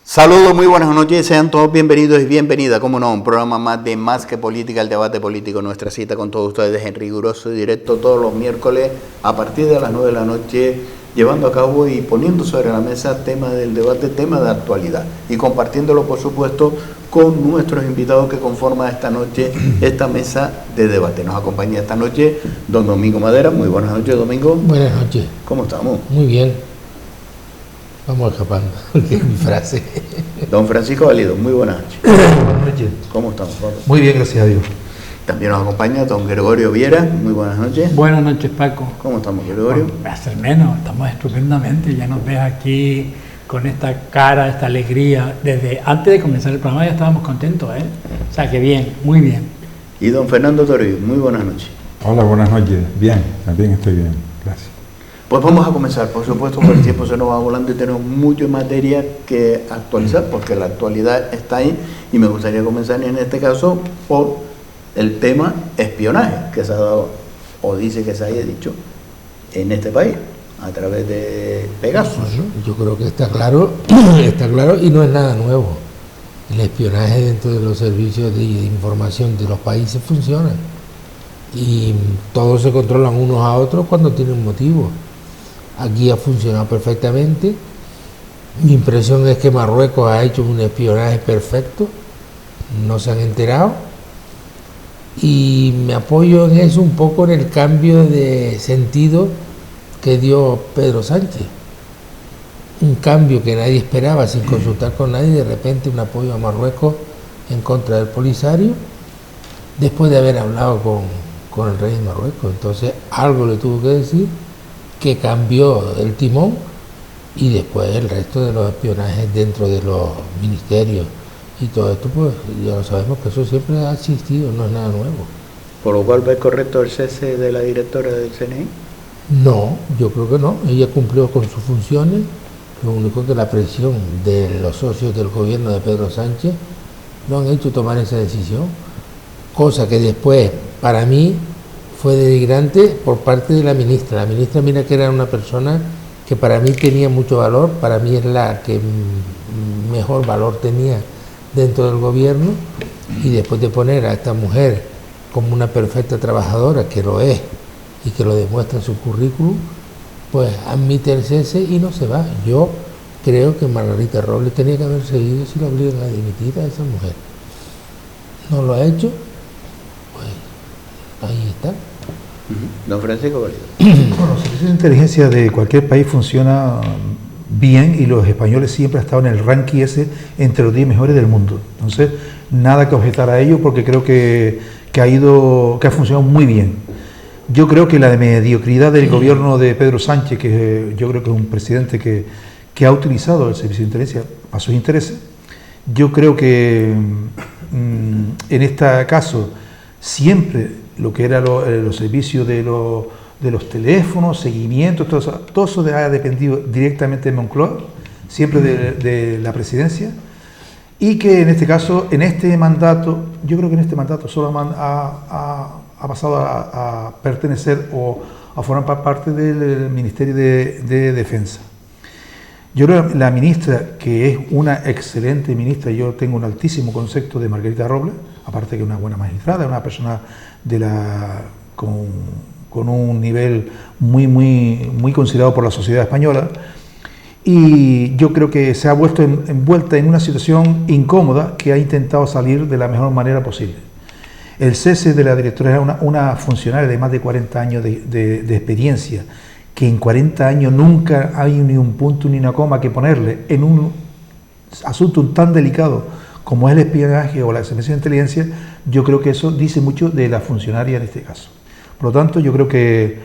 Saludos, muy buenas noches, sean todos bienvenidos y bienvenidas, como no, un programa más de Más que Política, el debate político, nuestra cita con todos ustedes en riguroso y directo todos los miércoles a partir de las 9 de la noche, llevando a cabo y poniendo sobre la mesa temas del debate, temas de actualidad y compartiéndolo, por supuesto, con nuestros invitados que conforman esta noche, esta mesa de debate. Nos acompaña esta noche don Domingo Madera. Muy buenas noches, Domingo. Buenas noches. ¿Cómo estamos? Muy bien. Vamos escapando, que es mi frase. Don Francisco Valido, muy buenas noches. Buenas noches. ¿Cómo estamos, Pablo? Muy bien, gracias a Dios. También nos acompaña don Gregorio Viera. Muy buenas noches. Buenas noches, Paco. ¿Cómo estamos, Gregorio? Bueno, hace menos, estamos estupendamente. Ya nos ves aquí con esta cara, esta alegría. Desde antes de comenzar el programa ya estábamos contentos, ¿eh? O sea, que bien, muy bien. Y don Fernando Toribio, muy buenas noches. Hola, buenas noches. Bien, también estoy bien. Gracias. Pues vamos a comenzar, por supuesto, porque el tiempo se nos va volando y tenemos mucha materia que actualizar, porque la actualidad está ahí, y me gustaría comenzar en este caso por el tema espionaje que se ha dado, o dice que se haya dicho, en este país, a través de Pegasus. Bueno, yo creo que está claro y no es nada nuevo. El espionaje dentro de los servicios de información de los países funciona y todos se controlan unos a otros cuando tienen un motivo. Aquí ha funcionado perfectamente. Mi impresión es que Marruecos ha hecho un espionaje perfecto, no se han enterado, y me apoyo en eso un poco en el cambio de sentido que dio Pedro Sánchez. Un cambio que nadie esperaba, sin consultar con nadie, de repente un apoyo a Marruecos en contra del Polisario, después de haber hablado con el rey de Marruecos. Entonces algo le tuvo que decir, que cambió el timón, y después el resto de los espionajes dentro de los ministerios y todo esto, pues ya lo sabemos que eso siempre ha existido, no es nada nuevo. ¿Por lo cual ve correcto el cese de la directora del CNI? No, yo creo que no, ella cumplió con sus funciones, lo único que la presión de los socios del gobierno de Pedro Sánchez lo han hecho tomar esa decisión, cosa que después, para mí, fue denigrante por parte de la ministra. La ministra, mira que era una persona que para mí tenía mucho valor, para mí es la que mejor valor tenía dentro del gobierno, y después de poner a esta mujer como una perfecta trabajadora, que lo es y que lo demuestra en su currículum, pues admite el cese y no se va. Yo creo que Margarita Robles tenía que haber seguido si la obligan a dimitir a esa mujer. No lo ha hecho, pues ahí está. Don Francisco Valido. Bueno, el servicio de inteligencia de cualquier país funciona bien, y los españoles siempre han estado en el ranking ese entre los 10 mejores del mundo. Entonces, nada que objetar a ello, porque creo que ha funcionado muy bien. Yo creo que la mediocridad del gobierno de Pedro Sánchez, que yo creo que es un presidente que ha utilizado el servicio de inteligencia para sus intereses, yo creo que en este caso siempre lo que eran los servicios de los teléfonos, seguimientos, todo eso ha dependido directamente de Moncloa, siempre de la presidencia, y que en este caso, en este mandato, yo creo que en este mandato solo ha pasado a pertenecer o a formar parte del Ministerio de Defensa. Yo creo que la ministra, que es una excelente ministra, yo tengo un altísimo concepto de Margarita Robles, aparte que es una buena magistrada, una persona con un nivel muy considerado por la sociedad española, y yo creo que se ha vuelto envuelta en una situación incómoda, que ha intentado salir de la mejor manera posible. El cese de la directora es una funcionaria de más de 40 años de experiencia, que en 40 años nunca hay ni un punto ni una coma que ponerle en un asunto tan delicado como es el espionaje o la servicio de inteligencia. Yo creo que eso dice mucho de la funcionaria en este caso. Por lo tanto, yo creo que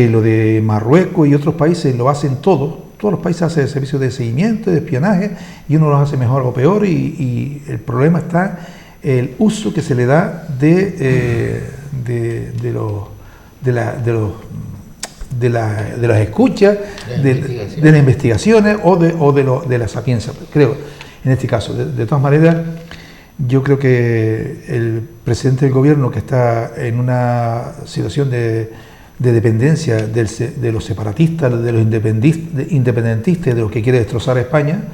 lo de Marruecos y otros países lo hacen todos los países hacen servicios de seguimiento, de espionaje, y uno los hace mejor o peor, y el problema está el uso que se le da de las escuchas, de las investigaciones o de la sapiencia, creo, en este caso. De todas maneras, yo creo que el presidente del gobierno, que está en una situación de dependencia de los separatistas, de los independentistas, de los que quiere destrozar a España,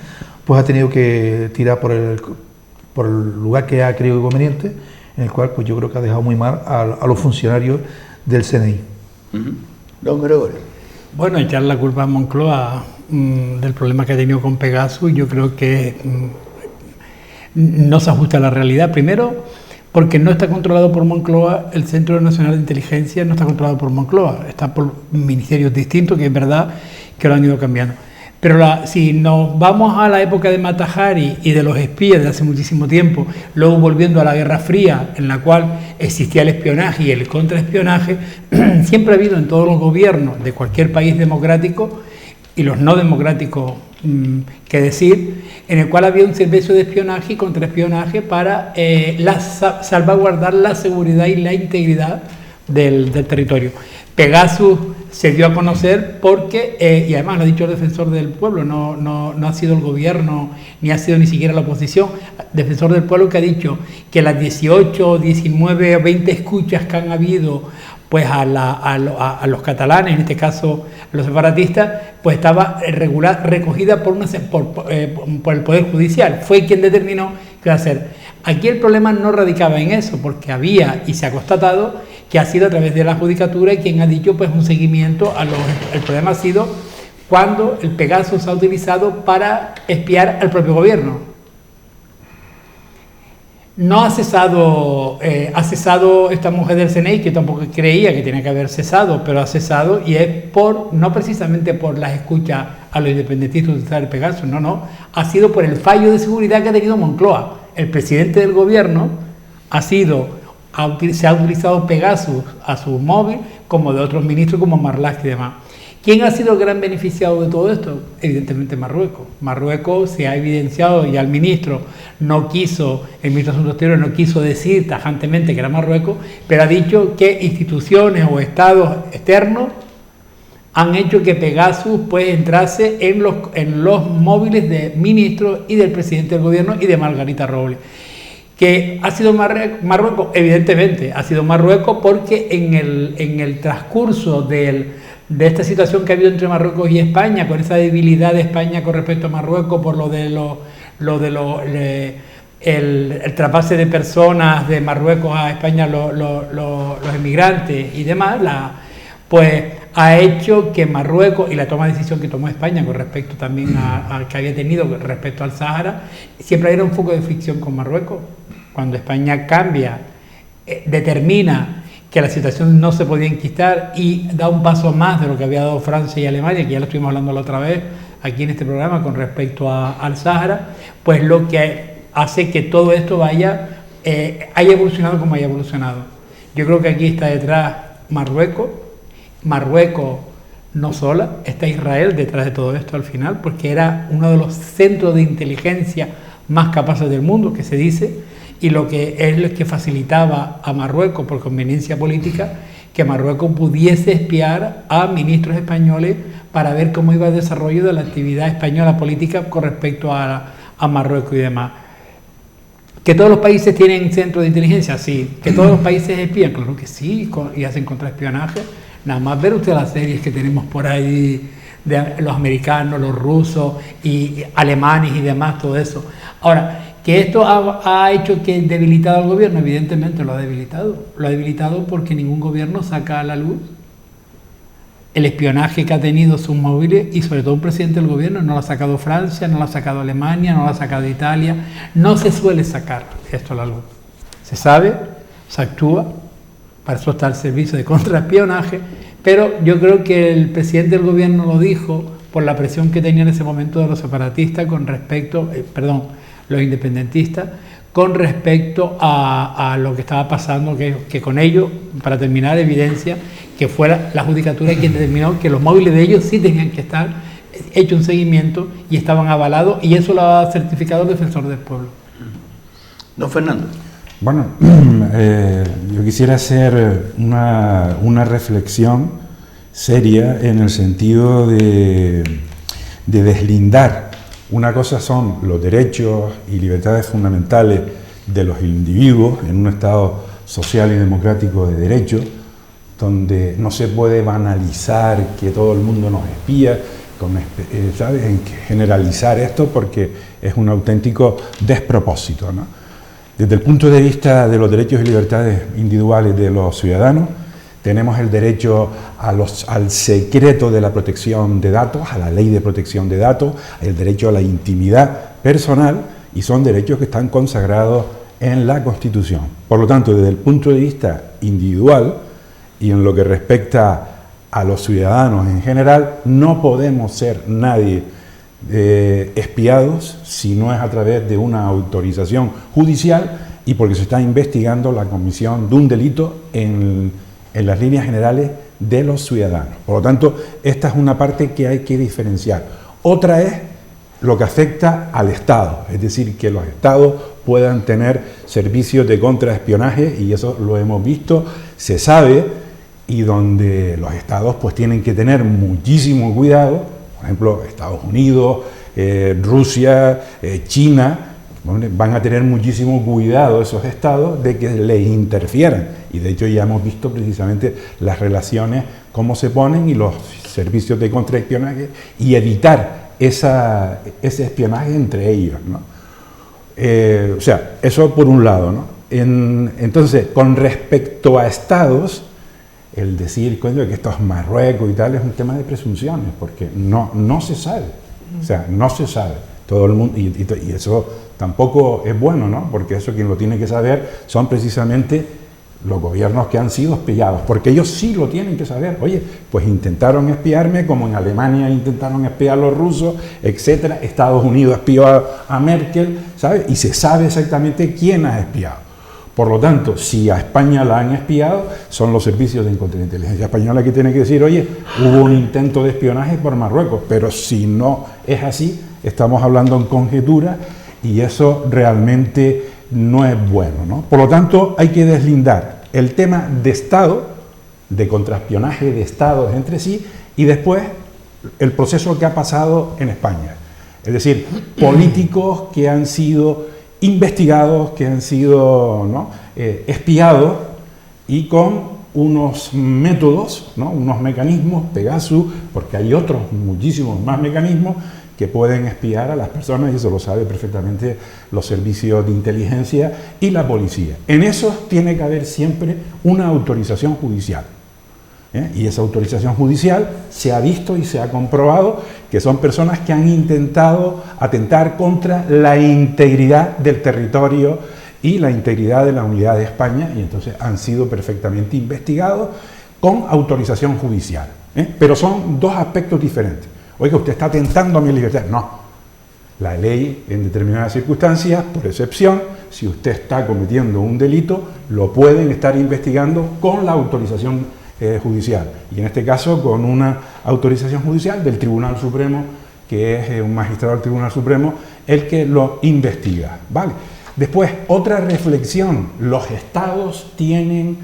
pues ha tenido que tirar por el lugar que ha creído conveniente, en el cual pues yo creo que ha dejado muy mal a los funcionarios del CNI. Don Gregorio. Bueno, echar la culpa a Moncloa del problema que ha tenido con Pegasus, yo creo que no se ajusta a la realidad. Primero, porque no está controlado por Moncloa, el Centro Nacional de Inteligencia no está controlado por Moncloa, está por ministerios distintos, que es verdad que lo han ido cambiando. Pero si nos vamos a la época de Mata Hari y de los espías de hace muchísimo tiempo, luego volviendo a la Guerra Fría, en la cual existía el espionaje y el contraespionaje, siempre ha habido en todos los gobiernos de cualquier país democrático, y los no democráticos, que decir, en el cual había un servicio de espionaje y contraespionaje para salvaguardar la seguridad y la integridad del territorio. Pegasus se dio a conocer porque, y además lo ha dicho el defensor del pueblo, no ha sido el gobierno, ni ha sido ni siquiera la oposición, defensor del pueblo, que ha dicho que las 18, 19 o 20 escuchas que han habido pues a los catalanes, en este caso los separatistas, pues estaba recogida por el Poder Judicial. Fue quien determinó qué iba a hacer. Aquí el problema no radicaba en eso, porque había, y se ha constatado, que ha sido a través de la judicatura quien ha dicho pues un seguimiento a el problema ha sido cuando el Pegasus se ha utilizado para espiar al propio gobierno. No ha cesado esta mujer del CNI, que tampoco creía que tenía que haber cesado, pero ha cesado, y es no precisamente por las escuchas a los independentistas de utilizar el Pegasus, no, ha sido por el fallo de seguridad que ha tenido Moncloa. El presidente del gobierno se ha utilizado Pegasus a su móvil, como de otros ministros como Marlaska y demás. ¿Quién ha sido el gran beneficiado de todo esto? Evidentemente Marruecos. Marruecos se ha evidenciado, y al ministro el ministro de Asuntos Exteriores no quiso decir tajantemente que era Marruecos, pero ha dicho que instituciones o estados externos han hecho que Pegasus pues entrase en los móviles de ministros y del presidente del gobierno y de Margarita Robles. ¿Que ha sido Marruecos? Evidentemente ha sido Marruecos, porque en el transcurso de esta situación que ha habido entre Marruecos y España, con esa debilidad de España con respecto a Marruecos por el traspase de personas de Marruecos a España, los emigrantes y demás, pues ha hecho que Marruecos, y la toma de decisión que tomó España con respecto también a que había tenido respecto al Sáhara, siempre era un foco de fricción con Marruecos. Cuando España cambia, determina que la situación no se podía enquistar y da un paso más de lo que había dado Francia y Alemania, que ya lo estuvimos hablando la otra vez aquí en este programa con respecto al Sáhara, pues lo que hace que todo esto haya evolucionado como haya evolucionado. Yo creo que aquí está detrás Marruecos no sola, está Israel detrás de todo esto al final, porque era uno de los centros de inteligencia más capaces del mundo, que se dice, y lo que es lo que facilitaba a Marruecos, por conveniencia política, que Marruecos pudiese espiar a ministros españoles para ver cómo iba el desarrollo de la actividad española política con respecto a Marruecos y demás. ¿Que todos los países tienen centros de inteligencia? Sí. ¿Que todos los países espían? Claro que sí, y hacen contraespionaje. Nada más ver usted las series que tenemos por ahí de los americanos, los rusos y alemanes y demás, todo eso. Ahora, ¿que esto ha hecho que debilitado al gobierno? Evidentemente lo ha debilitado. Lo ha debilitado porque ningún gobierno saca a la luz el espionaje que ha tenido sus móviles, y sobre todo un presidente del gobierno. No lo ha sacado Francia, no lo ha sacado Alemania, no lo ha sacado Italia. No se suele sacar esto a la luz. Se sabe, se actúa, para eso está el servicio de contraespionaje, pero yo creo que el presidente del gobierno lo dijo por la presión que tenía en ese momento de los separatistas con respecto, los independentistas, con respecto a lo que estaba pasando, que con ello, para terminar, evidencia que fuera la judicatura quien determinó que los móviles de ellos sí tenían que estar hecho un seguimiento y estaban avalados, y eso lo ha certificado el defensor del pueblo. Don Fernando. Bueno, yo quisiera hacer una reflexión seria en el sentido de deslindar. Una cosa son los derechos y libertades fundamentales de los individuos en un Estado social y democrático de derecho, donde no se puede banalizar que todo el mundo nos espía, ¿sabes?, en generalizar esto porque es un auténtico despropósito, ¿no? Desde el punto de vista de los derechos y libertades individuales de los ciudadanos, tenemos el derecho al secreto de la protección de datos, a la ley de protección de datos, el derecho a la intimidad personal, y son derechos que están consagrados en la Constitución. Por lo tanto, desde el punto de vista individual y en lo que respecta a los ciudadanos en general, no podemos ser nadie espiados si no es a través de una autorización judicial y porque se está investigando la comisión de un delito en las líneas generales de los ciudadanos. Por lo tanto, esta es una parte que hay que diferenciar. Otra es lo que afecta al Estado, es decir, que los Estados puedan tener servicios de contraespionaje, y eso lo hemos visto, se sabe, y donde los Estados pues tienen que tener muchísimo cuidado. Por ejemplo, Estados Unidos, Rusia, China, van a tener muchísimo cuidado esos estados de que les interfieran, y de hecho ya hemos visto precisamente las relaciones, cómo se ponen, y los servicios de contraespionaje, y evitar ese espionaje entre ellos, ¿no? O sea, eso por un lado, ¿no? Entonces, con respecto a estados, el decir, coño, que esto es Marruecos y tal, es un tema de presunciones, porque no se sabe, o sea, no se sabe. Todo el mundo, y eso tampoco es bueno, ¿no? Porque eso quien lo tiene que saber son precisamente los gobiernos que han sido espiados, porque ellos sí lo tienen que saber. Oye, pues intentaron espiarme, como en Alemania intentaron espiar a los rusos, etcétera. Estados Unidos espió a Merkel, ¿sabes? Y se sabe exactamente quién ha espiado. Por lo tanto, si a España la han espiado, son los servicios de contrainteligencia española que tienen que decir, oye, hubo un intento de espionaje por Marruecos, pero si no es así, estamos hablando en conjetura, y eso realmente no es bueno, ¿no? Por lo tanto, hay que deslindar el tema de Estado, de contraespionaje de Estados entre sí, y después el proceso que ha pasado en España. Es decir, políticos que han sido investigados, que han sido, ¿no?, espiados, y con unos métodos, ¿no?, unos mecanismos, Pegasus, porque hay otros muchísimos más mecanismos que pueden espiar a las personas, y eso lo sabe perfectamente los servicios de inteligencia y la policía. En eso tiene que haber siempre una autorización judicial. Y esa autorización judicial se ha visto y se ha comprobado que son personas que han intentado atentar contra la integridad del territorio y la integridad de la unidad de España, y entonces han sido perfectamente investigados con autorización judicial. Pero son dos aspectos diferentes. Oiga, usted está atentando a mi libertad. No. La ley, en determinadas circunstancias, por excepción, si usted está cometiendo un delito, lo pueden estar investigando con la autorización judicial, y en este caso con una autorización judicial del Tribunal Supremo, que es un magistrado del Tribunal Supremo el que lo investiga, ¿vale? Después, otra reflexión: los estados tienen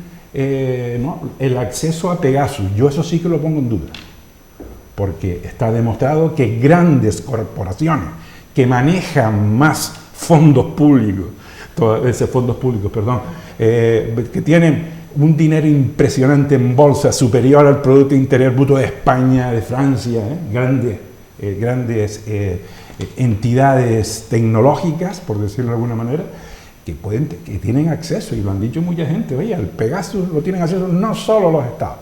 ¿no?, el acceso a Pegasus. Yo eso sí que lo pongo en duda, porque está demostrado que grandes corporaciones que manejan más fondos públicos, que tienen un dinero impresionante en bolsa, superior al Producto Interior Bruto de España, de Francia, grandes entidades tecnológicas, por decirlo de alguna manera, que tienen acceso, y lo han dicho mucha gente. Oye, al Pegasus lo tienen acceso no solo los estados,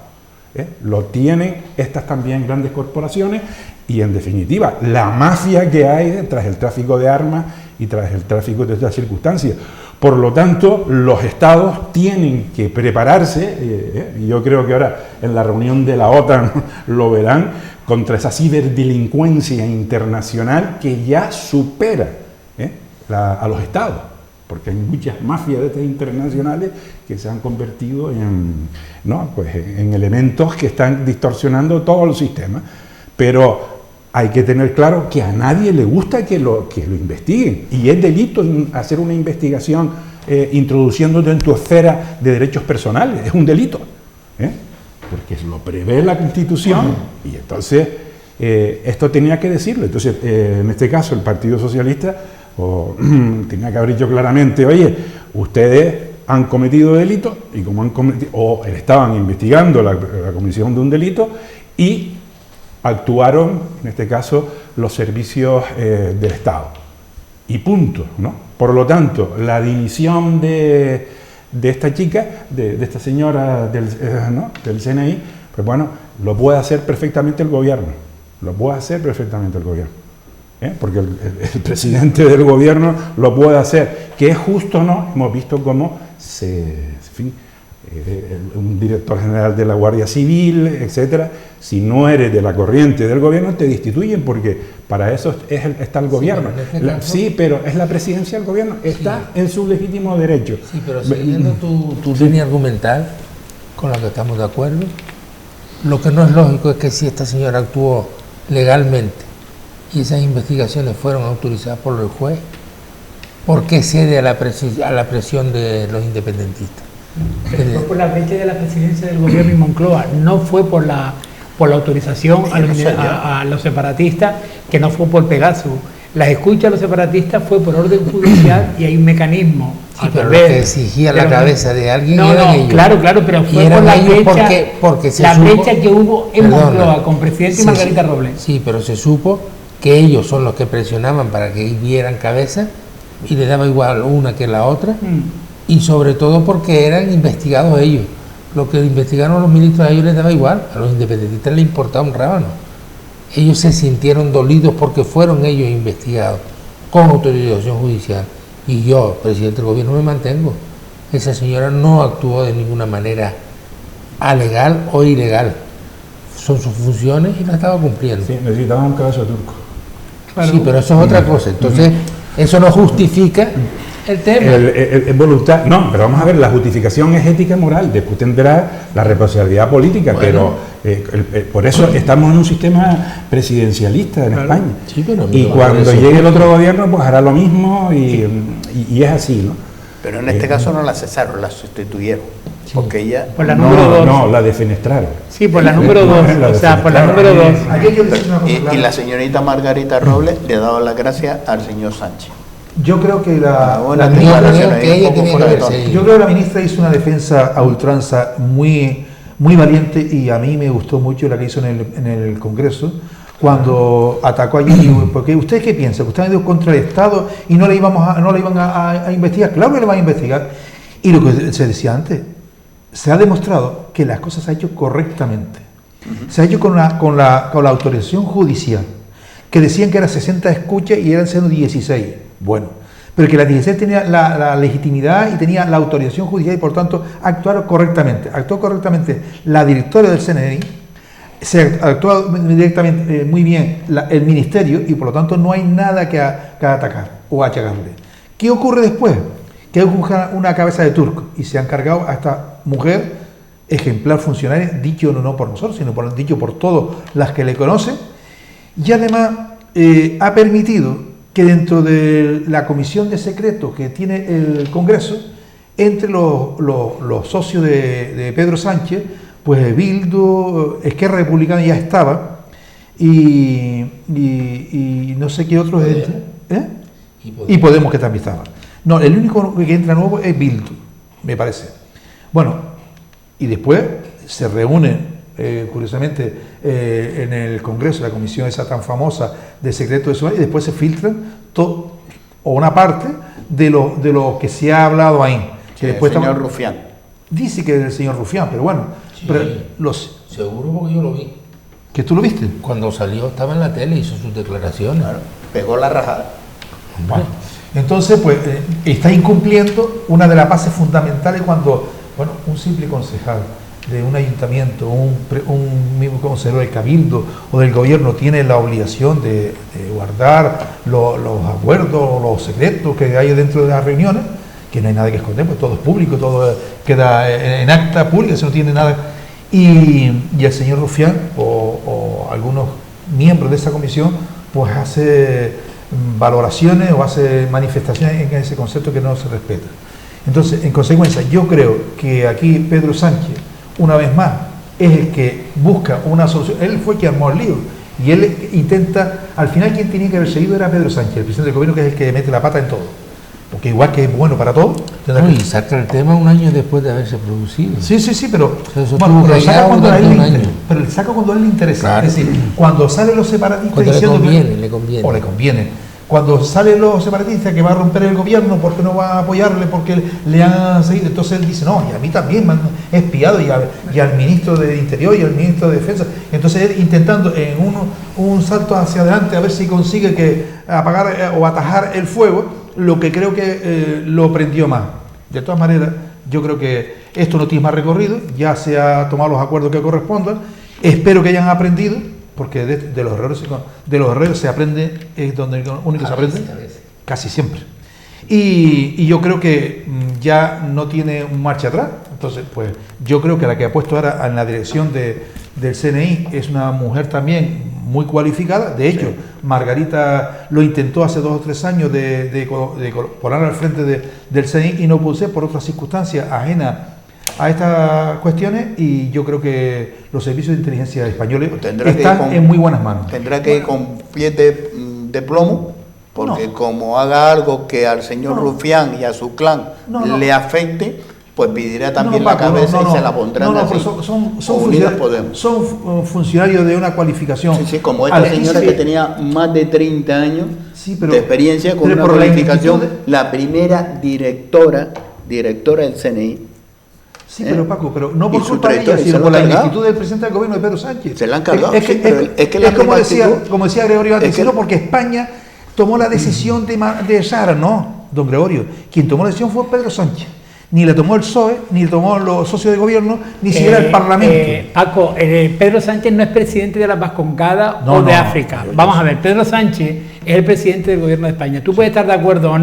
lo tienen estas también grandes corporaciones, y en definitiva la mafia que hay tras el tráfico de armas y tras el tráfico de estas circunstancias. Por lo tanto, los estados tienen que prepararse, y yo creo que ahora en la reunión de la OTAN lo verán, contra esa ciberdelincuencia internacional que ya supera a los estados, porque hay muchas mafias de estas internacionales que se han convertido en elementos que están distorsionando todo el sistema. Pero hay que tener claro que a nadie le gusta que lo investiguen, y es delito hacer una investigación introduciéndote en tu esfera de derechos personales, es un delito, porque lo prevé la Constitución, y entonces esto tenía que decirlo. Entonces, en este caso, el Partido Socialista tenía que haber dicho claramente, oye, ustedes han cometido delitos, y como han cometido, o estaban investigando la comisión de un delito, y actuaron, en este caso, los servicios del Estado. Y punto, ¿no? Por lo tanto, la dimisión de esta chica, de esta señora del CNI, pues bueno, lo puede hacer perfectamente el gobierno. Lo puede hacer perfectamente el gobierno. Porque el presidente del gobierno lo puede hacer. Que es justo o no, hemos visto cómo un director general de la Guardia Civil, etcétera, si no eres de la corriente del gobierno, te destituyen, porque para eso está el gobierno. Sí, pero es la presidencia del gobierno, está en su legítimo derecho. Sí, pero siguiendo tu línea argumental, con la que estamos de acuerdo, lo que no es lógico es que si esta señora actuó legalmente y esas investigaciones fueron autorizadas por el juez, ¿por qué cede a la presión de los independentistas? Pero fue por la brecha de la presidencia del gobierno y Moncloa, no fue por la autorización a los separatistas, que no fue por Pegasus. Las escuchas a los separatistas fue por orden judicial y hay un mecanismo. Sí, pero lo que exigía la cabeza de alguien eran ellos. Claro, pero fue por la brecha, porque se la supo, brecha que hubo en Moncloa con presidente y Margarita Robles. Sí, pero se supo que ellos son los que presionaban para que vieran cabeza y les daba igual una que la otra. Y sobre todo porque eran investigados ellos. Lo que investigaron los ministros a ellos les daba igual, a los independentistas les importaba un rábano. Ellos se sintieron dolidos porque fueron ellos investigados con autorización judicial. Y yo, presidente del gobierno, me mantengo. Esa señora no actuó de ninguna manera alegal o ilegal. Son sus funciones y las estaba cumpliendo. Sí, necesitaban un caso turco. Claro. Sí, pero eso es otra cosa. Entonces, eso no justifica el tema. Es voluntad. No, pero vamos a ver, la justificación es ética moral. Después tendrá la responsabilidad política, bueno, pero por eso estamos en un sistema presidencialista en España. Sí, pero y cuando llegue el otro gobierno, pues hará lo mismo y es así, ¿no? Pero en este caso no la cesaron, la sustituyeron. Porque ella... Por la número 2. No, la defenestraron. Sí, por la número 2. O sea, por la número 2. Y la señorita Margarita Robles le ha dado las gracias al señor Sánchez. Yo creo que yo creo que la ministra hizo una defensa a ultranza muy valiente, y a mí me gustó mucho la que hizo en el Congreso cuando atacó allí. Porque ¿ustedes qué piensan? ¿Que ustedes han ido contra el Estado y no le iban a investigar? Claro que le van a investigar. Y lo que se decía antes, se ha demostrado que las cosas se han hecho correctamente. Se ha hecho con la autorización judicial, que decían que eran 60 escuchas y eran 16. Bueno, pero que la 16 tenía la legitimidad y tenía la autorización judicial y por tanto actuaron correctamente. Actuó correctamente la directora del CNI, se actuó directamente muy bien el ministerio, y por lo tanto no hay nada que atacar o achacarle. ¿Qué ocurre después? Que hay una cabeza de turco y se han cargado a esta mujer ejemplar funcionaria, dicho no por nosotros, sino dicho por todas las que le conocen, y además ha permitido que dentro de la comisión de secretos que tiene el Congreso, entre los socios de Pedro Sánchez, pues Bildu, Esquerra Republicana ya estaba, y no sé qué otros, y Podemos, que también estaba. No, el único que entra nuevo es Bildu, me parece. Bueno, y después se reúnen, curiosamente, en el Congreso, la comisión esa tan famosa de secreto de Sumar, y después se filtran todo, o una parte de lo que se ha hablado ahí. Sí, el señor Rufián. Dice que es el señor Rufián, pero bueno. Sí, pero seguro, porque yo lo vi. ¿Que tú lo viste? Cuando salió, estaba en la tele, hizo sus declaraciones. Claro, pegó la rajada. Bueno, entonces, pues, está incumpliendo una de las bases fundamentales cuando, bueno, un simple concejal de un ayuntamiento, un mismo consejero del Cabildo o del gobierno tiene la obligación de guardar los acuerdos, los secretos que hay dentro de las reuniones, que no hay nada que esconder, pues todo es público, todo queda en acta pública, si no tiene nada. Y el señor Rufián o algunos miembros de esa comisión, pues hace valoraciones o hace manifestaciones en ese concepto que no se respeta. Entonces, en consecuencia, yo creo que aquí Pedro Sánchez, una vez más, es el que busca una solución. Él fue el que armó el lío y él intenta, al final quien tenía que haber seguido era Pedro Sánchez, el presidente del gobierno, que es el que mete la pata en todo, porque igual que es bueno para todo, tendrá Y saca el tema un año después de haberse producido. Sí, pero Eso bueno, tuvo pero que saca llegar cuando a él durante le un interesa. año. Pero le saca cuando a él le interesa. Claro. Es decir, cuando salen los separatistas Cuando le diciendo conviene, le conviene. o le conviene. Cuando salen los separatistas que va a romper el gobierno porque no va a apoyarle, porque le han seguido, entonces él dice, no, y a mí también me han espiado, y al ministro de Interior y al ministro de Defensa. Entonces él intentando en un salto hacia adelante a ver si consigue que apagar o atajar el fuego, lo que creo que lo prendió más. De todas maneras, yo creo que esto no tiene más recorrido, ya se han tomado los acuerdos que correspondan, espero que hayan aprendido, porque de los errores se aprende, es donde único se aprende, casi siempre. Y yo creo que ya no tiene un marcha atrás. Entonces, pues yo creo que la que ha puesto ahora en la dirección del CNI es una mujer también muy cualificada. De hecho, Margarita lo intentó hace 2 o 3 años de ponerla al frente del CNI y no pudo ser por otras circunstancias ajenas a estas cuestiones, y yo creo que los servicios de inteligencia españoles están en muy buenas manos. Tendrá que ir con pies de plomo, porque como haga algo que al señor Rufián y a su clan le afecte, pues pedirá también la cabeza y se la pondrán así. Son funcionarios de una cualificación. Sí, como esta señora que tenía más de 30 años de experiencia con una cualificación, la primera directora del CNI. Sí, pero Paco, pero no por culpa de ella, sino por la ineptitud del presidente del gobierno de Pedro Sánchez. Se la han cargado. Es como decía Gregorio antes, sino porque España tomó la decisión de Sara, no, don Gregorio. Quien tomó la decisión fue Pedro Sánchez. Ni la tomó el PSOE, ni la tomó los socios de gobierno, ni siquiera el Parlamento. Paco, Pedro Sánchez no es presidente de la Vascongada o de África. Vamos a ver, Pedro Sánchez es el presidente del gobierno de España. Tú puedes estar de acuerdo o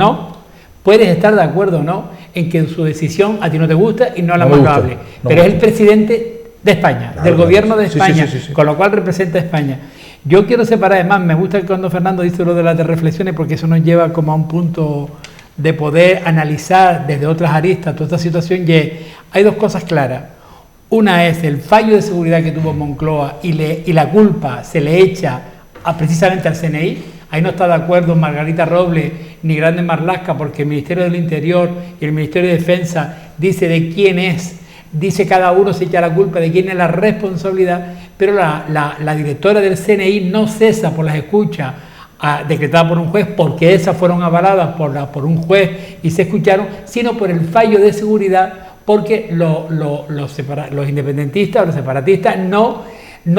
no, en que su decisión a ti no te gusta y no la más loable, pero es el presidente de España, del gobierno de España, con lo cual representa a España. Yo quiero separar, además, me gusta cuando Fernando dice lo de las reflexiones, porque eso nos lleva como a un punto de poder analizar desde otras aristas toda esta situación. Y hay 2 cosas claras. Una es el fallo de seguridad que tuvo Moncloa y la culpa se le echa precisamente al CNI. Ahí no está de acuerdo Margarita Robles ni Grande Marlaska, porque el Ministerio del Interior y el Ministerio de Defensa dice de quién es, dice cada uno se echa la culpa de quién es la responsabilidad, pero la directora del CNI no cesa por las escuchas decretadas por un juez, porque esas fueron avaladas por un juez y se escucharon, sino por el fallo de seguridad, porque los independentistas o los separatistas no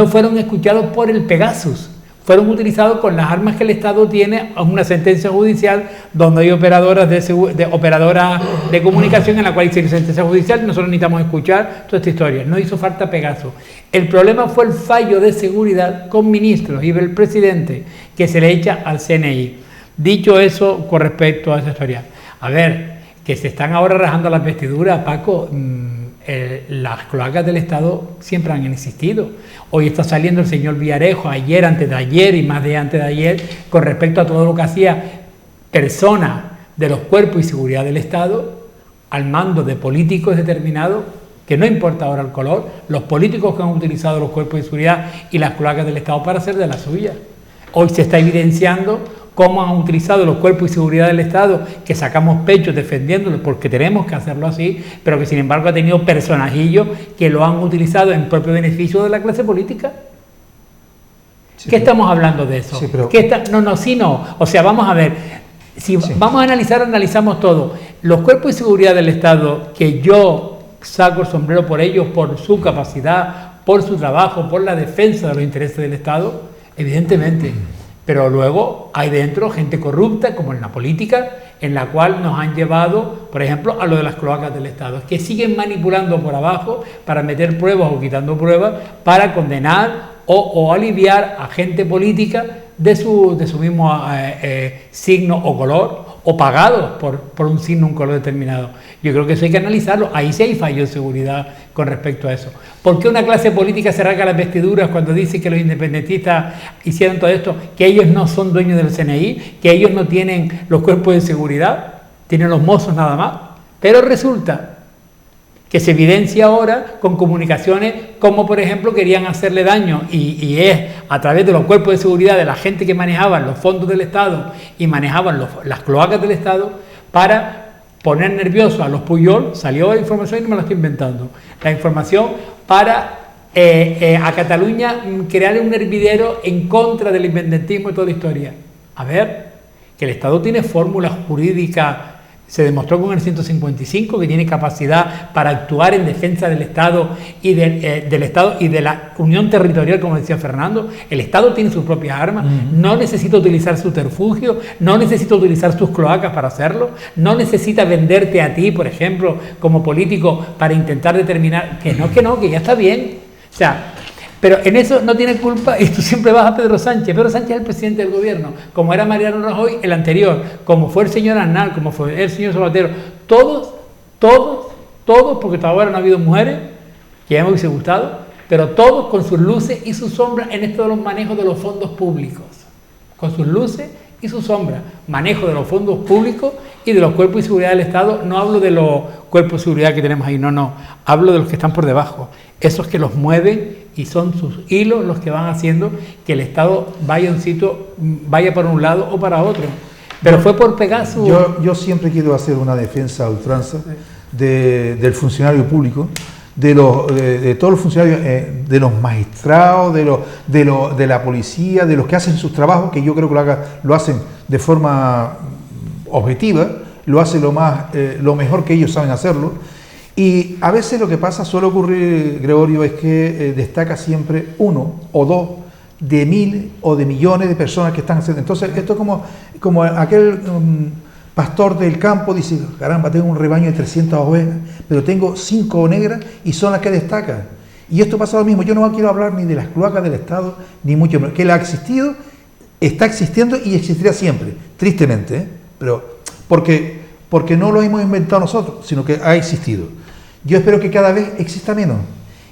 fueron escuchados por el Pegasus. Fueron utilizados con las armas que el Estado tiene, a una sentencia judicial donde hay operadoras de comunicación en la cual dice sentencia judicial, nosotros necesitamos escuchar toda esta historia. No hizo falta Pegasus. El problema fue el fallo de seguridad con ministros y el presidente que se le echa al CNI. Dicho eso, con respecto a esa historia. A ver, que se están ahora rajando las vestiduras, Paco. Las cloacas del Estado siempre han existido. Hoy está saliendo el señor Villarejo, ayer, antes de ayer y más de antes de ayer, con respecto a todo lo que hacía personas de los cuerpos y seguridad del Estado al mando de políticos determinados, que no importa ahora el color, los políticos que han utilizado los cuerpos de seguridad y las cloacas del Estado para hacer de la suya. Hoy se está evidenciando cómo han utilizado los cuerpos y seguridad del Estado, que sacamos pechos defendiéndolos porque tenemos que hacerlo así, pero que sin embargo ha tenido personajillos que lo han utilizado en propio beneficio de la clase política. Sí, ¿qué estamos hablando de eso? Sí, pero... O sea, vamos a ver, si vamos a analizar, analizamos todo. Los cuerpos de seguridad del Estado, que yo saco el sombrero por ellos, por su capacidad, por su trabajo, por la defensa de los intereses del Estado, evidentemente. Pero luego hay dentro gente corrupta, como en la política, en la cual nos han llevado, por ejemplo, a lo de las cloacas del Estado, que siguen manipulando por abajo para meter pruebas o quitando pruebas, para condenar o aliviar a gente política de su mismo signo o color, o pagados por un signo, un color determinado. Yo creo que eso hay que analizarlo. Ahí sí hay fallo de seguridad con respecto a eso. ¿Por qué una clase política se rasga las vestiduras cuando dice que los independentistas hicieron todo esto? Que ellos no son dueños del CNI, que ellos no tienen los cuerpos de seguridad, tienen los mozos nada más. Pero resulta que se evidencia ahora con comunicaciones como, por ejemplo, querían hacerle daño y es a través de los cuerpos de seguridad de la gente que manejaban los fondos del Estado y manejaban las cloacas del Estado para poner nerviosos a los Puyol, salió la información y no me la estoy inventando, la información para a Cataluña crear un hervidero en contra del independentismo y toda la historia. A ver, que el Estado tiene fórmulas jurídicas, se demostró con el 155 que tiene capacidad para actuar en defensa del Estado y del Estado y de la unión territorial, como decía Fernando. El Estado tiene sus propias armas, no necesita utilizar subterfugio, no necesita utilizar sus cloacas para hacerlo, no necesita venderte a ti, por ejemplo, como político para intentar determinar que ya está bien. O sea, pero en eso no tiene culpa, y tú siempre vas a Pedro Sánchez. Pedro Sánchez es el presidente del gobierno, como era Mariano Rajoy el anterior, como fue el señor Aznar, como fue el señor Zapatero. Todos, porque hasta ahora no ha habido mujeres, que ya me hubiese gustado, pero todos con sus luces y sus sombras en esto de los manejos de los fondos públicos. Con sus luces y sus sombras. Manejo de los fondos públicos y de los cuerpos de seguridad del Estado. No hablo de los cuerpos de seguridad que tenemos ahí, no. Hablo de los que están por debajo. Esos que los mueven y son sus hilos los que van haciendo que el Estado vaya para un lado o para otro. Pero fue por pegar su... Yo siempre quiero hacer una defensa a ultranza del funcionario público, de todos los funcionarios, de los magistrados, de la policía, de los que hacen sus trabajos, que yo creo que lo hacen de forma objetiva, lo hacen lo mejor que ellos saben hacerlo. Y a veces lo que pasa, suele ocurrir, Gregorio, es que destaca siempre uno o dos de miles o de millones de personas que están haciendo. Entonces, esto es como aquel pastor del campo dice, caramba, tengo un rebaño de 300 ovejas, pero tengo 5 negras y son las que destacan. Y esto pasa lo mismo. Yo no quiero hablar ni de las cloacas del Estado, ni mucho menos. Que él ha existido, está existiendo y existirá siempre, tristemente, ¿eh? Pero porque no lo hemos inventado nosotros, sino que ha existido. Yo espero que cada vez exista menos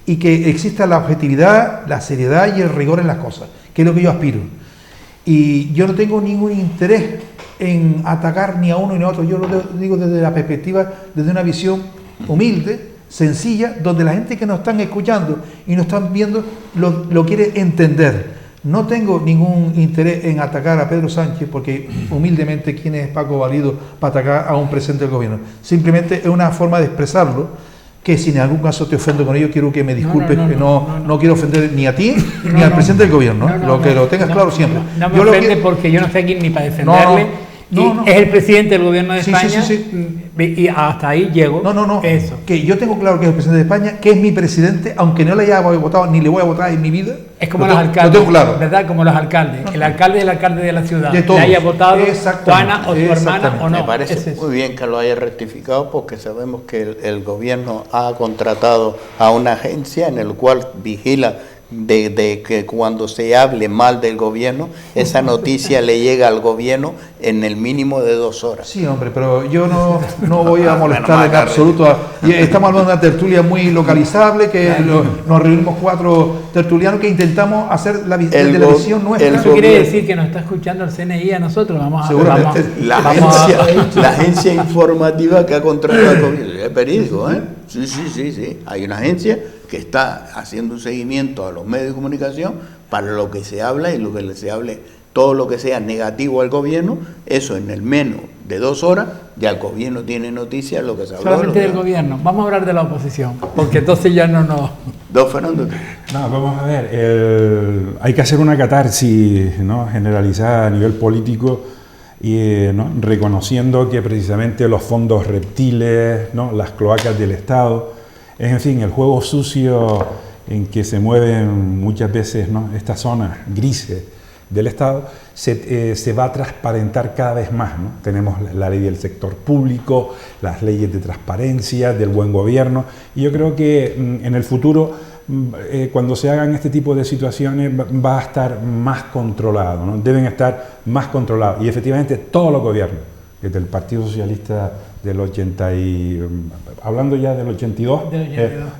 y que exista la objetividad, la seriedad y el rigor en las cosas, que es lo que yo aspiro. Y yo no tengo ningún interés en atacar ni a uno ni a otro. Yo lo digo desde la perspectiva, desde una visión humilde, sencilla, donde la gente que nos están escuchando y nos están viendo lo quiere entender. No tengo ningún interés en atacar a Pedro Sánchez, porque humildemente, ¿quién es Paco Valido para atacar a un presidente del gobierno? Simplemente es una forma de expresarlo, que si en algún caso te ofendo con ello, quiero que me disculpes, que no quiero ofender ni a ti ni al presidente del gobierno, que lo tengas claro siempre. No me ofende porque yo no estoy aquí ni para defenderle. Es el presidente del gobierno de España, y hasta ahí llego. Eso. Que yo tengo claro que es el presidente de España, que es mi presidente, aunque no le haya votado ni le voy a votar en mi vida. Es como los alcaldes, lo tengo claro. ¿Verdad? Como los alcaldes. El alcalde es el alcalde de la ciudad. Le haya votado Juana o su hermana o no. Me parece muy bien que lo haya rectificado, porque sabemos que el gobierno ha contratado a una agencia en el cual vigila de que cuando se hable mal del gobierno, esa noticia le llega al gobierno en el mínimo de 2 horas. Sí, hombre, pero yo no voy a molestar en absoluto. Estamos hablando de una tertulia muy localizable, que nos reunimos 4 tertulianos que intentamos hacer la visión nuestra. Eso quiere decir que nos está escuchando el CNI a nosotros. Seguramente. La agencia informativa que ha contratado el gobierno. Es periódico, ¿eh? Sí. Hay una agencia que está haciendo un seguimiento a los medios de comunicación para lo que se habla y lo que se hable, todo lo que sea negativo al gobierno, eso en el menos de 2 horas, ya el gobierno tiene noticias de lo que se habló. Solamente del gobierno, vamos a hablar de la oposición, porque entonces ya no. Don Fernando. No, vamos a ver, hay que hacer una catarsis, ¿no?, generalizada a nivel político, y reconociendo que precisamente los fondos reptiles, ¿no?, las cloacas del Estado, en fin, el juego sucio en que se mueven muchas veces, ¿no?, estas zonas grises del Estado, se va a transparentar cada vez más, ¿no? Tenemos la ley del sector público, las leyes de transparencia, del buen gobierno, y yo creo que en el futuro, cuando se hagan este tipo de situaciones, va a estar más controlado, ¿no? Deben estar más controlados, y efectivamente todos los gobiernos, desde el Partido Socialista del 80 y hablando ya del 82,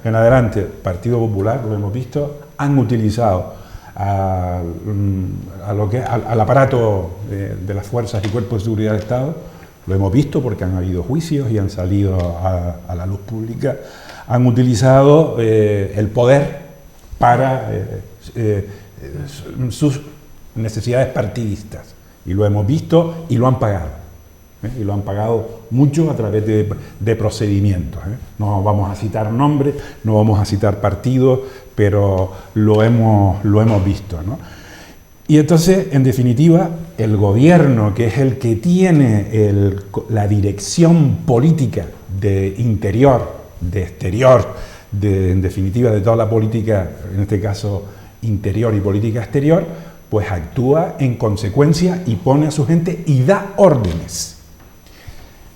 en adelante, Partido Popular, lo hemos visto, han utilizado al aparato de las fuerzas y cuerpos de seguridad del Estado, lo hemos visto porque han habido juicios y han salido a la luz pública, han utilizado el poder para sus necesidades partidistas, y lo hemos visto y lo han pagado. y lo han pagado mucho a través de procedimientos. No vamos a citar nombres, no vamos a citar partidos, pero lo hemos visto, ¿no? Y entonces, en definitiva, el gobierno, que es el que tiene la dirección política de interior, de exterior, en definitiva de toda la política, en este caso interior y política exterior, pues actúa en consecuencia y pone a su gente y da órdenes.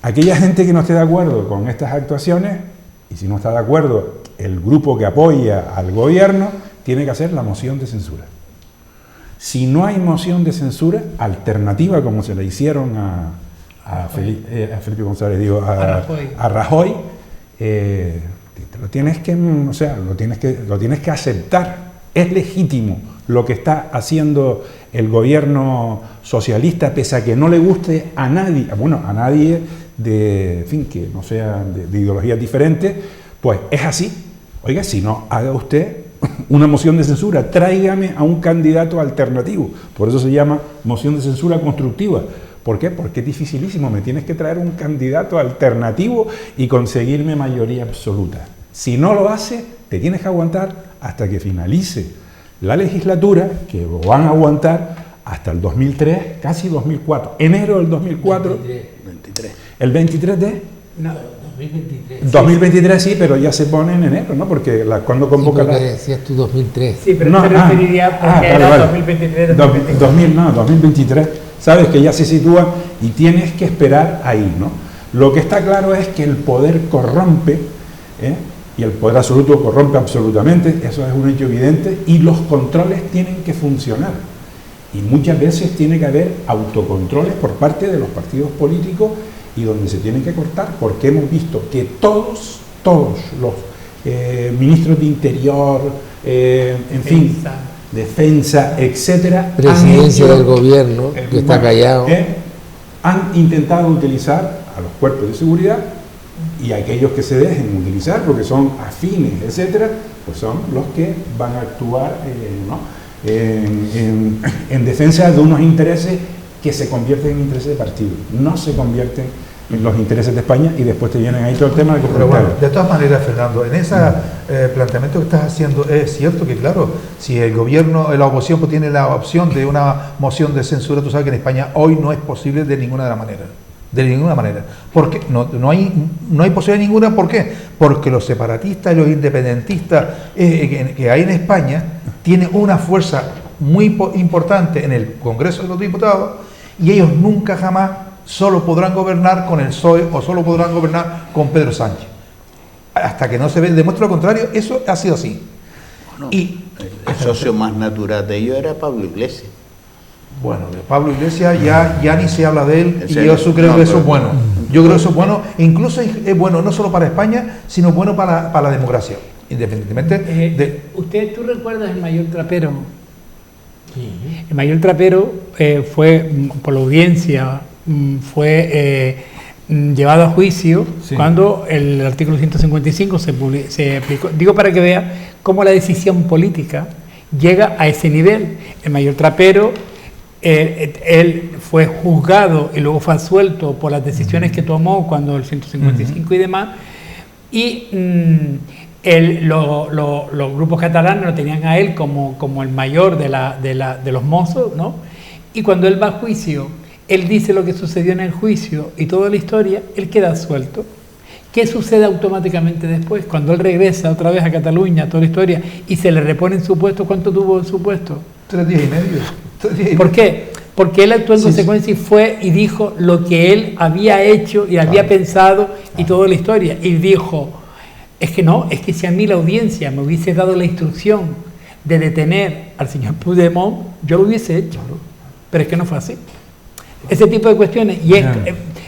Aquella gente que no esté de acuerdo con estas actuaciones, y si no está de acuerdo el grupo que apoya al gobierno, tiene que hacer la moción de censura. Si no hay moción de censura alternativa, como se le hicieron a Felipe González, digo, a Rajoy, lo tienes que aceptar. Es legítimo lo que está haciendo el gobierno socialista, pese a que no le guste a nadie, a nadie que no sea de ideologías diferentes, pues es así. Oiga, si no, haga usted una moción de censura, tráigame a un candidato alternativo. Por eso se llama moción de censura constructiva. ¿Por qué? Porque es dificilísimo, me tienes que traer un candidato alternativo y conseguirme mayoría absoluta. Si no lo hace, te tienes que aguantar hasta que finalice la legislatura, que lo van a aguantar hasta el 2003, casi 2004, enero del 2004. 23. ¿El 23 de? No, 2023. 2023 sí, pero ya se pone en enero, ¿no? Porque cuando convoca sí, decías tú 2003. Sí, pero se referiría porque era 2023. 2023. Sabes que ya se sitúa y tienes que esperar ahí, ¿no? Lo que está claro es que el poder corrompe, y el poder absoluto corrompe absolutamente, eso es un hecho evidente, y los controles tienen que funcionar. Y muchas veces tiene que haber autocontroles por parte de los partidos políticos y donde se tienen que cortar, porque hemos visto que todos los ministros de Interior, Defensa, etcétera, Presidencia del gobierno, que está callado, han intentado utilizar a los cuerpos de seguridad, y aquellos que se dejen utilizar porque son afines, etcétera, pues son los que van a actuar en defensa de unos intereses que se convierten en intereses de partido, no se convierten en los intereses de España, y después te vienen ahí todo el tema de Pero bueno, de todas maneras, Fernando, en ese planteamiento que estás haciendo, es cierto que, claro, si el gobierno, la oposición pues, tiene la opción de una moción de censura, tú sabes que en España hoy no es posible de ninguna de las maneras. De ninguna manera. Porque no hay posibilidad ninguna. ¿Por qué? Porque los separatistas y los independentistas que hay en España tienen una fuerza muy importante en el Congreso de los Diputados, y ellos nunca jamás solo podrán gobernar con el PSOE o solo podrán gobernar con Pedro Sánchez. Hasta que no se demuestre lo contrario, eso ha sido así. Bueno, y el socio más natural de ellos era Pablo Iglesias. Bueno, de Pablo Iglesias ya ni se habla de él, y yo creo que eso es bueno. Yo creo que eso es bueno, e incluso es bueno no solo para España, sino bueno para la democracia, independientemente de... ¿Tú recuerdas el Mayor Trapero? Sí. El Mayor Trapero fue, por la audiencia, fue llevado a juicio, sí, cuando el artículo 155 se aplicó. Digo para que vea cómo la decisión política llega a ese nivel. El Mayor Trapero... Él fue juzgado y luego fue absuelto por las decisiones que tomó cuando el 155 y demás, y los grupos catalanes lo tenían a él como el mayor de los mozos, ¿no? Y cuando él va a juicio, él dice lo que sucedió en el juicio y toda la historia, él queda absuelto. ¿Qué sucede automáticamente después? Cuando él regresa otra vez a Cataluña, toda la historia, y se le repone en su puesto, ¿cuánto tuvo en su puesto? 3 días y medio. ¿Por qué? Porque él actuó en consecuencia y fue y dijo lo que él había hecho y había pensado y toda la historia. Y dijo, es que si a mí la audiencia me hubiese dado la instrucción de detener al señor Puigdemont, yo lo hubiese hecho. Pero es que no fue así. Ese tipo de cuestiones. Y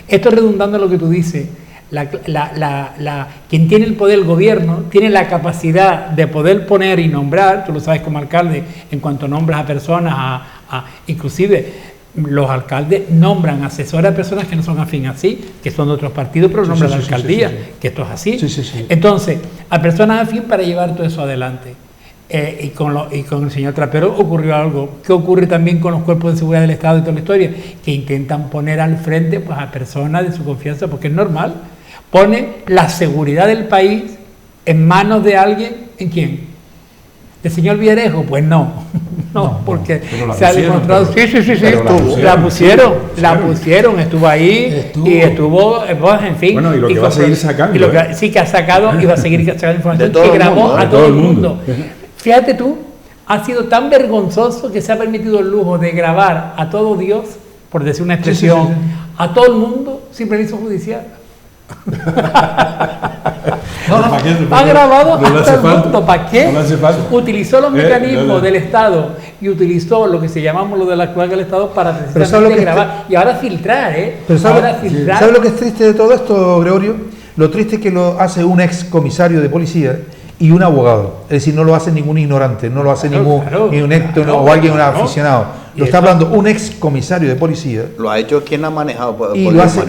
esto redundando en lo que tú dices, quien tiene el poder, el gobierno, tiene la capacidad de poder poner y nombrar, tú lo sabes como alcalde, en cuanto nombras a personas, inclusive los alcaldes nombran asesores a personas que no son afín así, que son de otros partidos, pero nombran la alcaldía, que esto es así. Entonces, a personas afín para llevar todo eso adelante. y con el señor Trapero ocurrió algo. ¿Qué ocurre también con los cuerpos de seguridad del Estado y toda la historia? Que intentan poner al frente pues, a personas de su confianza, porque es normal. Ponen la seguridad del país en manos de alguien. ¿En quién? ¿El señor Villarejo? Pues no, porque se ha demostrado. Sí, la pusieron, estuvo ahí y estuvo, en fin. Bueno, y lo que va a seguir sacando. Y lo que, sí, que ha sacado y va a seguir sacando información que grabó a todo el mundo. Fíjate tú, ha sido tan vergonzoso que se ha permitido el lujo de grabar a todo Dios, por decir una expresión, a todo el mundo sin permiso judicial. Ha grabado hasta el mundo. ¿Para qué? Utilizó los mecanismos del Estado y utilizó lo que se llamamos lo de la cloaca del Estado para precisamente grabar y ahora filtrar, Pero ¿sabe lo que es triste de todo esto, Gregorio? Lo triste es que lo hace un ex comisario de policía y un abogado, es decir, no lo hace ningún ignorante, no lo hace ningún o alguien, un aficionado. Lo está hablando un ex comisario de policía. Lo ha hecho quien ha manejado. Y lo hace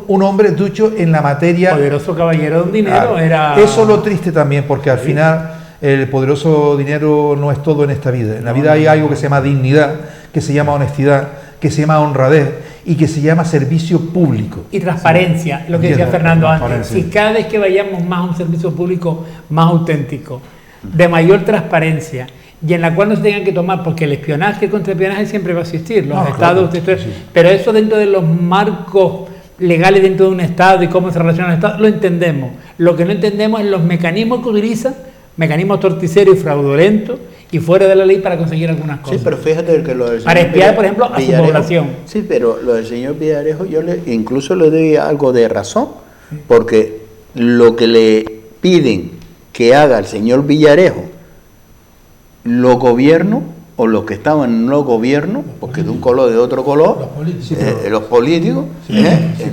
un hombre ducho en la materia. Poderoso caballero de dinero. Eso es lo triste también, porque al final el poderoso dinero no es todo en esta vida. En la vida hay algo que se llama dignidad, que se llama honestidad, que se llama honradez y que se llama servicio público. Y transparencia, lo que decía Fernando antes. Si cada vez que vayamos más a un servicio público más auténtico, de mayor transparencia, y en la cual no se tengan que tomar, porque el espionaje, el contraespionaje siempre va a existir, los estados, pero eso dentro de los marcos legales dentro de un estado y cómo se relaciona el estado, lo entendemos. Lo que no entendemos es los mecanismos que utilizan, mecanismos torticeros y fraudulentos y fuera de la ley para conseguir algunas cosas. Sí, pero fíjate que lo del señor para espiar, por ejemplo, a su población. Sí, pero lo del señor Villarejo yo incluso le doy algo de razón, porque lo que le piden que haga el señor Villarejo, los gobiernos o los que estaban en los gobiernos, porque de un color de otro color, los políticos,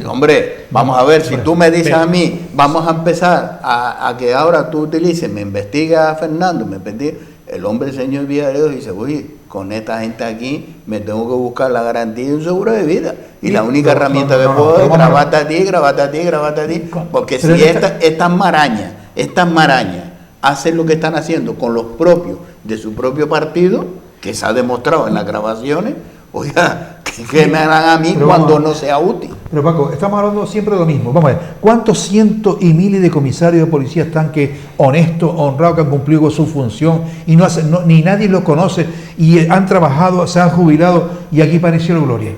hombre, vamos a ver, si tú me dices a mí, vamos a empezar a que ahora tú utilices, me investiga a Fernando, me investiga, el hombre, el señor Villarejo, dice, uy, con esta gente aquí me tengo que buscar la garantía de un seguro de vida, y la única herramienta que puedo es grabarte a ti, porque si estas marañas hacen lo que están haciendo con los propios de su propio partido, que se ha demostrado en las grabaciones, oiga, que me harán a mí cuando no sea útil. Pero Paco, estamos hablando siempre de lo mismo. Vamos a ver, ¿cuántos cientos y miles de comisarios de policía están que honestos, honrados, que han cumplido con su función y no hacen, ni nadie los conoce y han trabajado, se han jubilado y aquí pareció la gloria?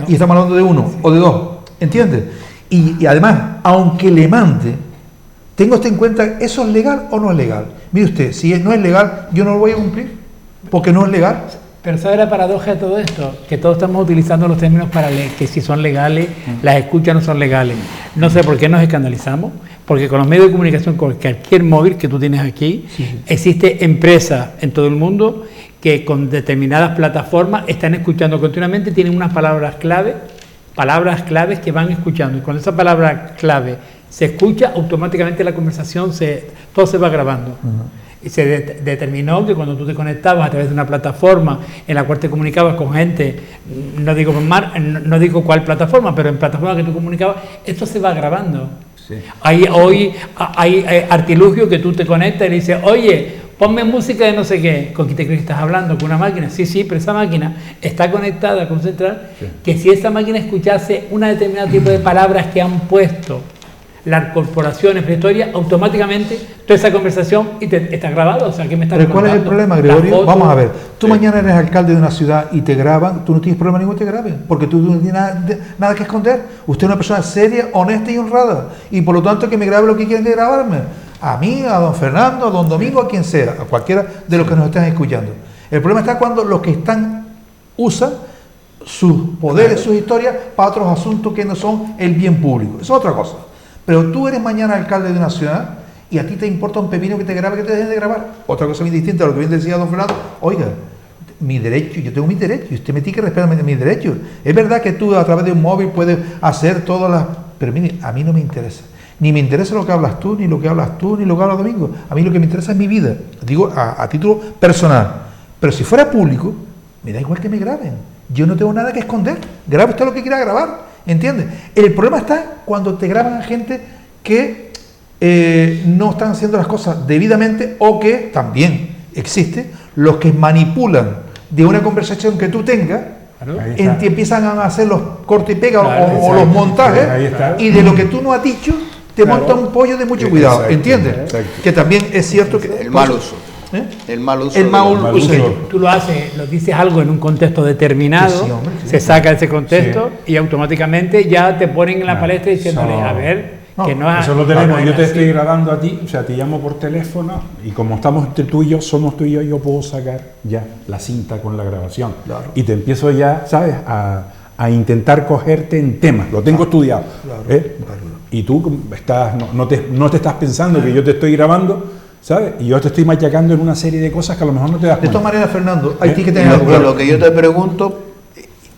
Y estamos hablando de uno o de dos, ¿entiendes? Y además, aunque le mande, tengo esto en cuenta, ¿eso es legal o no es legal? Mire usted, si no es legal, yo no lo voy a cumplir, porque no es legal. Pero ¿sabe la paradoja de todo esto? Que todos estamos utilizando los términos para que si son legales, las escuchas no son legales. No sé por qué nos escandalizamos, porque con los medios de comunicación, con cualquier móvil que tú tienes aquí, existe empresas en todo el mundo que con determinadas plataformas están escuchando continuamente, tienen unas palabras claves que van escuchando, y con esa palabra clave se escucha, automáticamente la conversación, todo se va grabando. Y se determinó que cuando tú te conectabas a través de una plataforma en la cual te comunicabas con gente, no digo cuál plataforma, pero en plataforma que tú comunicabas, esto se va grabando. Sí. Hoy hay artilugio que tú te conectas y le dices, oye, ponme música de no sé qué. ¿Con quién te crees que estás hablando? ¿Con una máquina? Sí, pero esa máquina está conectada con central, que si esa máquina escuchase un determinado tipo de palabras que han puesto las corporaciones pretorias, automáticamente toda esa conversación está grabada. O sea, ¿qué me estás contando? ¿Pero cuál es el problema, Gregorio? Vamos a ver, tú mañana eres alcalde de una ciudad y te graban, tú no tienes problema ninguno que te graben, porque tú no tienes nada que esconder. Usted es una persona seria, honesta y honrada, y por lo tanto que me grabe lo que quieren de grabarme, a mí, a don Fernando, a don Domingo, a quien sea, a cualquiera de los que nos están escuchando. El problema está cuando los que usan sus poderes, sus historias para otros asuntos que no son el bien público. Eso es otra cosa. Pero tú eres mañana alcalde de una ciudad y a ti te importa un pepino que te grabe, que te dejen de grabar. Otra cosa bien distinta a lo que bien decía don Fernando. Oiga, mi derecho, yo tengo mis derechos y usted me tiene que respetar mis derechos. Es verdad que tú a través de un móvil puedes hacer todas las... Pero mire, a mí no me interesa. Ni me interesa lo que hablas tú, ni lo que hablas tú, ni lo que habla Domingo. A mí lo que me interesa es mi vida. Digo, a título personal. Pero si fuera público, me da igual que me graben. Yo no tengo nada que esconder. Grabe usted lo que quiera grabar. ¿Entiendes? El problema está cuando te graban a gente que no están haciendo las cosas debidamente o que también existe, los que manipulan de una conversación que tú tengas, empiezan a hacer los corte y pega o los montajes, y de lo que tú no has dicho, te monta un pollo de mucho cuidado, ¿entiendes? Que también es cierto que... El mal uso. El mal uso. Tú lo haces, lo dices algo en un contexto determinado, Sí, hombre, sí. se saca ese contexto y automáticamente ya te ponen en la palestra diciéndole, a ver, que no es... Eso lo tenemos, vamos, yo te así. estoy grabando a ti, o sea, te llamo por teléfono y como estamos entre tú y yo, somos tú y yo puedo sacar ya la cinta con la grabación. Claro. Y te empiezo ya, ¿sabes?, a intentar cogerte en temas, lo tengo estudiado. Claro. Y tú estás, no te estás pensando que yo te estoy grabando, ¿sabes? Y yo te estoy machacando en una serie de cosas que a lo mejor no te das De cuenta. todas maneras, Fernando, hay que tener algo claro. Lo que yo te pregunto,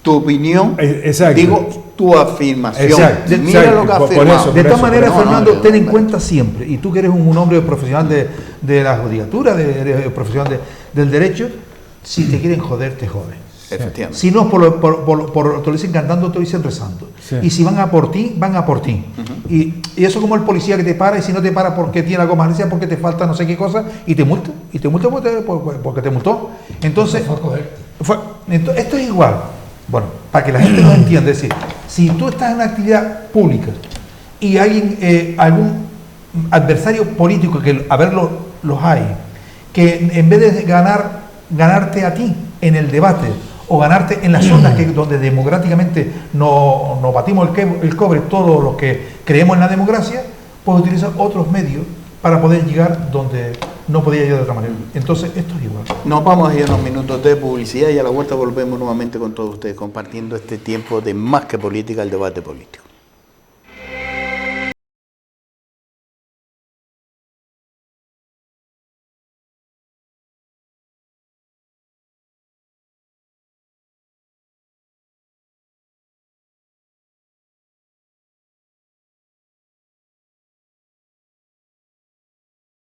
tu opinión, Exacto. digo tu afirmación. Exacto. Mira Exacto. lo que ha Por afirmado. eso, De todas maneras, no, Fernando, no, ten en no. cuenta siempre, y tú que eres un hombre profesional de la judicatura, de profesional del derecho, si te quieren joder, te joden. Efectivamente. Si no, te lo dicen cantando, te lo dicen rezando. Sí. Y si van a por ti, van a por ti. Y eso como el policía que te para, y si no te para porque tiene algo más, porque te falta no sé qué cosa, y te multa porque te multó. Entonces, esto es igual. Bueno, para que la gente lo entienda, es decir, si tú estás en una actividad pública y alguien, algún adversario político, que a ver los hay, que en vez de ganarte a ti en el debate o ganarte en las zonas donde democráticamente nos batimos el cobre todos los que creemos en la democracia, pues utilizar otros medios para poder llegar donde no podía llegar de otra manera. Entonces, esto es igual. Nos vamos a ir a unos minutos de publicidad y a la vuelta volvemos nuevamente con todos ustedes compartiendo este tiempo de Más que Política, el debate político.